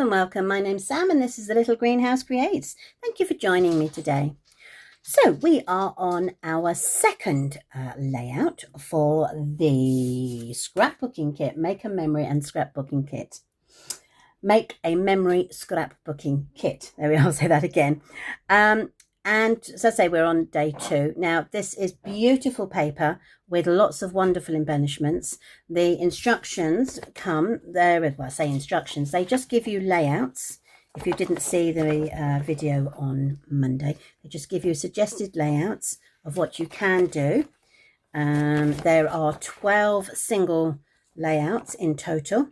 Welcome. My name's Sam and this is the Little Greenhouse Creates. Thank you for joining me today. So we are on our second layout for the scrapbooking kit, Make a Memory and Scrapbooking Kit. Make a Memory Scrapbooking Kit. There we are, I'll say that again. And as I say, we're on day 2. Now, this is beautiful paper with lots of wonderful embellishments. The instructions come there. Well, I say instructions. They just give you layouts. If you didn't see the video on Monday, they just give you suggested layouts of what you can do. There are 12 single layouts in total.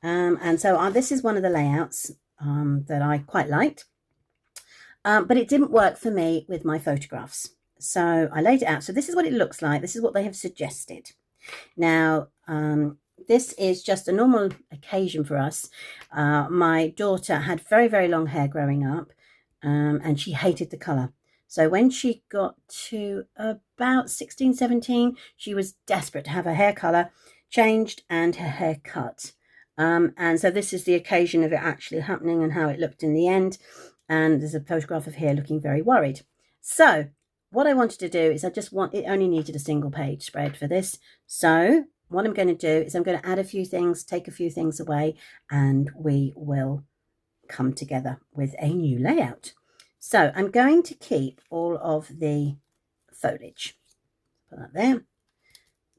And so this is one of the layouts that I quite liked. But it didn't work for me with my photographs. So I laid it out. So this is what it looks like. This is what they have suggested. Now, this is just a normal occasion for us. My daughter had very, very long hair growing up, and she hated the colour. So when she got to about 16, 17, she was desperate to have her hair colour changed and her hair cut. And so this is the occasion of it actually happening and how it looked in the end. And there's a photograph of her looking very worried. So what I wanted to do is it only needed a single page spread for this. So what I'm going to do is I'm going to add a few things, take a few things away, and we will come together with a new layout. So I'm going to keep all of the foliage. Put that there.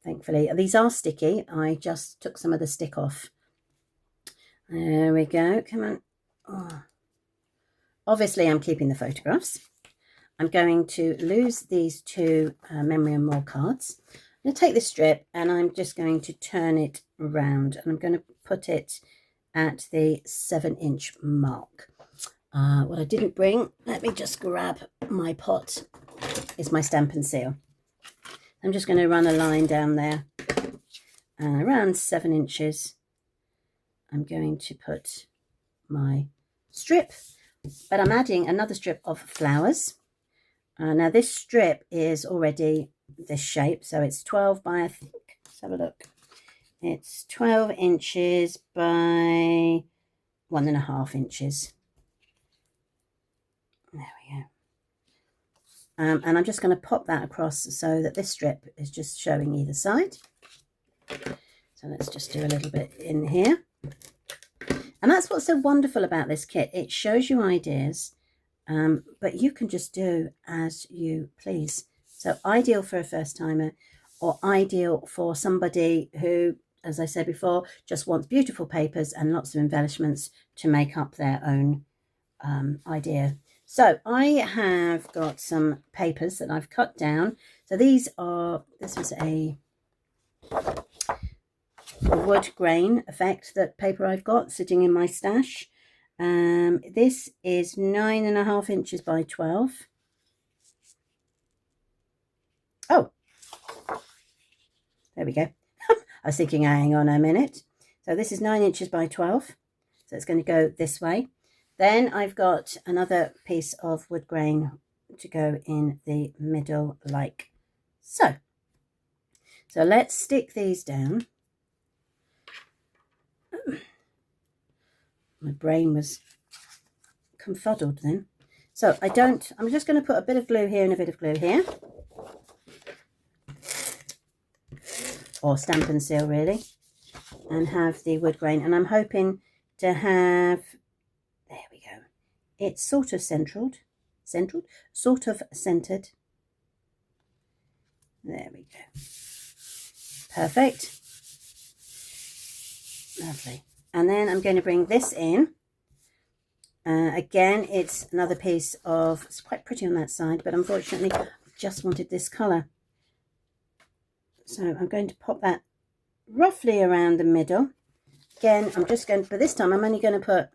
Thankfully, these are sticky. I just took some of the stick off. There we go. Come on. Oh. Obviously, I'm keeping the photographs. I'm going to lose these 2 Memory and More cards. I'm going to take this strip and I'm just going to turn it around and I'm going to put it at the 7-inch mark. What I didn't bring, let me just grab my pot, is my Stampin' Seal. I'm just going to run a line down there and around 7 inches. I'm going to put my strip. But I'm adding another strip of flowers. Now this strip is already this shape, so it's 12 by, I think, let's have a look. It's 12 inches by 1.5 inches. There we go. And I'm just going to pop that across so that this strip is just showing either side. So let's just do a little bit in here. And that's what's so wonderful about this kit. It shows you ideas, but you can just do as you please. So ideal for a first timer, or ideal for somebody who, as I said before, just wants beautiful papers and lots of embellishments to make up their own idea. So I have got some papers that I've cut down. So this was a wood grain effect, that paper I've got sitting in my stash. This is 9.5 inches by 12. Oh, there we go. I was thinking, hang on a minute. So this is 9 inches by 12. So it's going to go this way. Then I've got another piece of wood grain to go in the middle like so. So let's stick these down. My brain was confuddled then. So I'm just going to put a bit of glue here and a bit of glue here. Or Stampin' Seal really. And have the wood grain. And I'm hoping to have, there we go. It's sort of centered. Sort of centered. There we go. Perfect. Lovely. And then I'm going to bring this in. Again, it's another piece of, it's quite pretty on that side, but unfortunately I just wanted this colour. So I'm going to pop that roughly around the middle. Again, I'm just going to, but this time I'm only going to put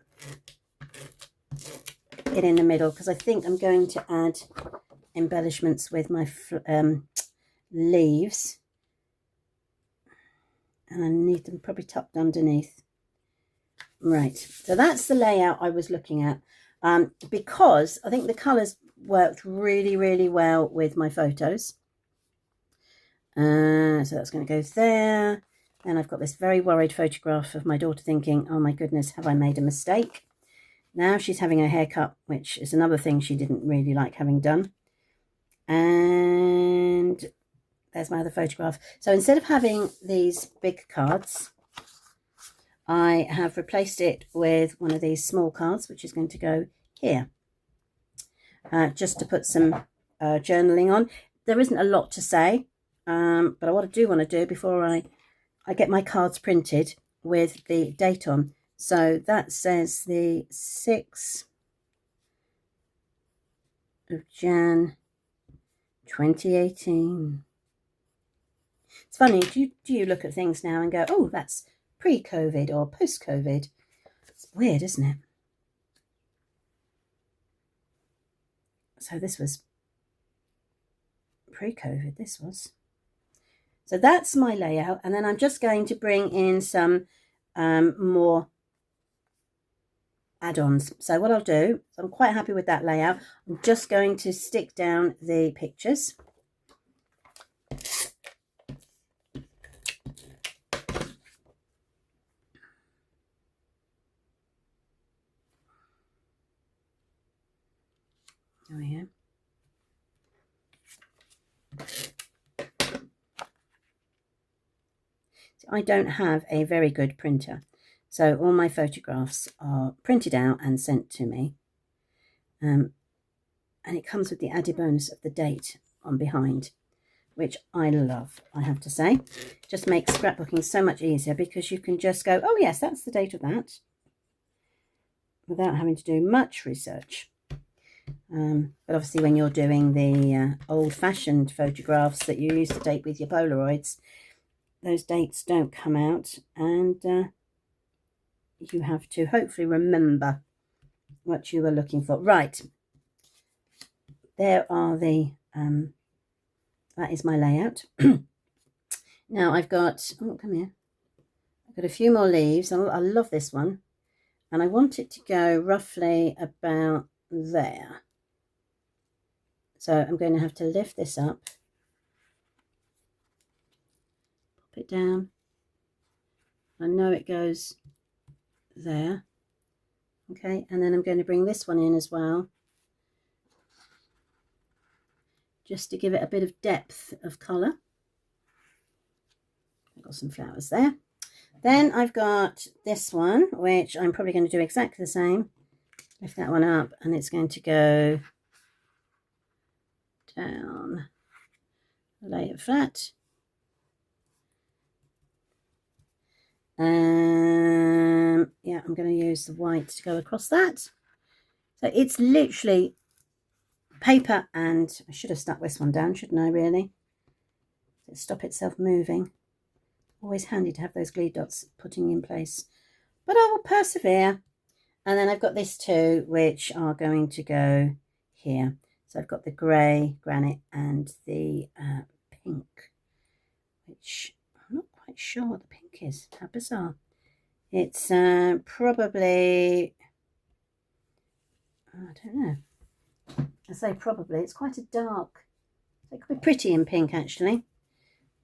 it in the middle because I think I'm going to add embellishments with my leaves. And I need them probably tucked underneath. Right, so that's the layout I was looking at. because I think the colours worked really, really well with my photos. So that's going to go there. Then I've got this very worried photograph of my daughter thinking, oh my goodness, have I made a mistake? Now she's having a haircut, which is another thing she didn't really like having done. And there's my other photograph. So instead of having these big cards, I have replaced it with one of these small cards, which is going to go here, just to put some journaling on. There isn't a lot to say, but what I do want to do before I get my cards printed with the date on. So that says the 6th of Jan 2018. It's funny, do you look at things now and go, oh, that's pre-COVID or post-COVID? It's weird, isn't it? So this was pre-COVID, this was. So that's my layout, and then I'm just going to bring in some more add-ons. So what I'll do, I'm quite happy with that layout. I'm just going to stick down the pictures. Oh yeah. So I don't have a very good printer, so all my photographs are printed out and sent to me, and it comes with the added bonus of the date on behind, which I love, I have to say. Just makes scrapbooking so much easier because you can just go, oh yes, that's the date of that, without having to do much research. But obviously when you're doing the old-fashioned photographs that you used to take with your Polaroids, those dates don't come out, and you have to hopefully remember what you were looking for. Right, there are the that is my layout. Now I've got, oh come here, I've got a few more leaves. I love this one, and I want it to go roughly about there. So I'm going to have to lift this up, pop it down. I know it goes there. Okay, and then I'm going to bring this one in as well, just to give it a bit of depth of colour. I've got some flowers there. Then I've got this one, which I'm probably going to do exactly the same. Lift that one up, and it's going to go down, lay it flat. Yeah, I'm going to use the white to go across that. So it's literally paper, and I should have stuck this one down, shouldn't I, really? To stop itself moving. Always handy to have those glue dots putting in place. But I will persevere. And then I've got this too, which are going to go here. So I've got the grey, granite, and the pink, which I'm not quite sure what the pink is. How bizarre. It's probably, I don't know. I say probably, it's quite a dark, it could be pretty in pink actually.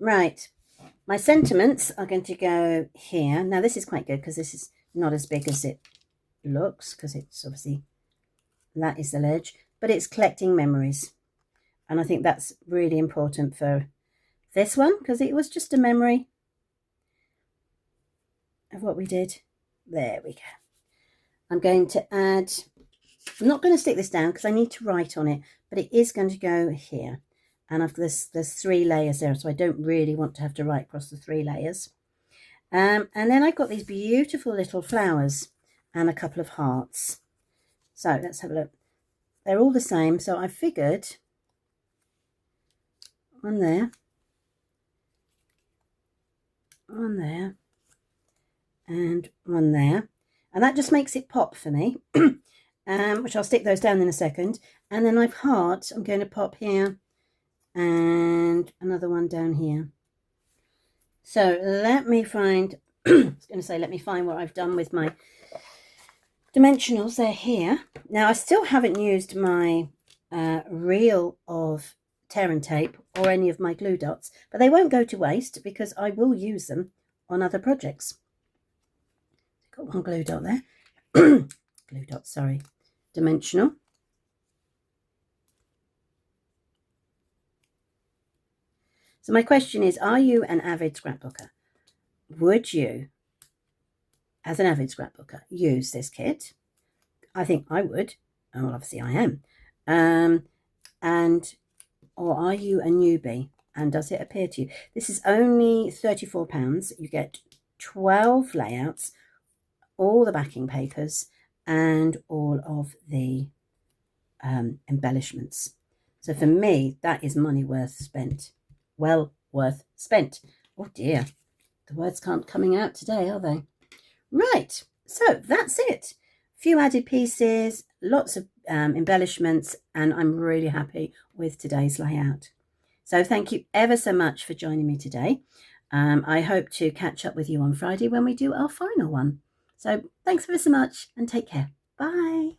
Right, my sentiments are going to go here. Now this is quite good because this is not as big as it looks, because it's obviously, that is the ledge, but it's collecting memories. And I think that's really important for this one, because it was just a memory of what we did. There we go. I'm going to add, I'm not going to stick this down because I need to write on it, but it is going to go here. And I've there's 3 layers there, so I don't really want to have to write across the 3 layers. And then I've got these beautiful little flowers and a couple of hearts. So let's have a look. They're all the same, so I figured one there, one there, and one there, and that just makes it pop for me. Which I'll stick those down in a second. And then I've hearts, I'm going to pop here, and another one down here. So let me find, I was going to say, let me find what I've done with my dimensionals, they're here. Now I still haven't used my reel of tear and tape or any of my glue dots, but they won't go to waste because I will use them on other projects. Got one glue dot there. Glue dot, sorry. Dimensional. So my question is, are you an avid scrapbooker? Would you, as an avid scrapbooker, use this kit? I think I would. Well, obviously I am. Or are you a newbie? And does it appear to you? This is only £34. You get 12 layouts, all the backing papers, and all of the embellishments. So for me, that is money worth spent. Well worth spent. Oh dear, the words can't coming out today, are they? Right, so that's it. Few added pieces, lots of embellishments, and I'm really happy with today's layout. So thank you ever so much for joining me today. I hope to catch up with you on Friday when we do our final one. So thanks ever so much and take care. Bye.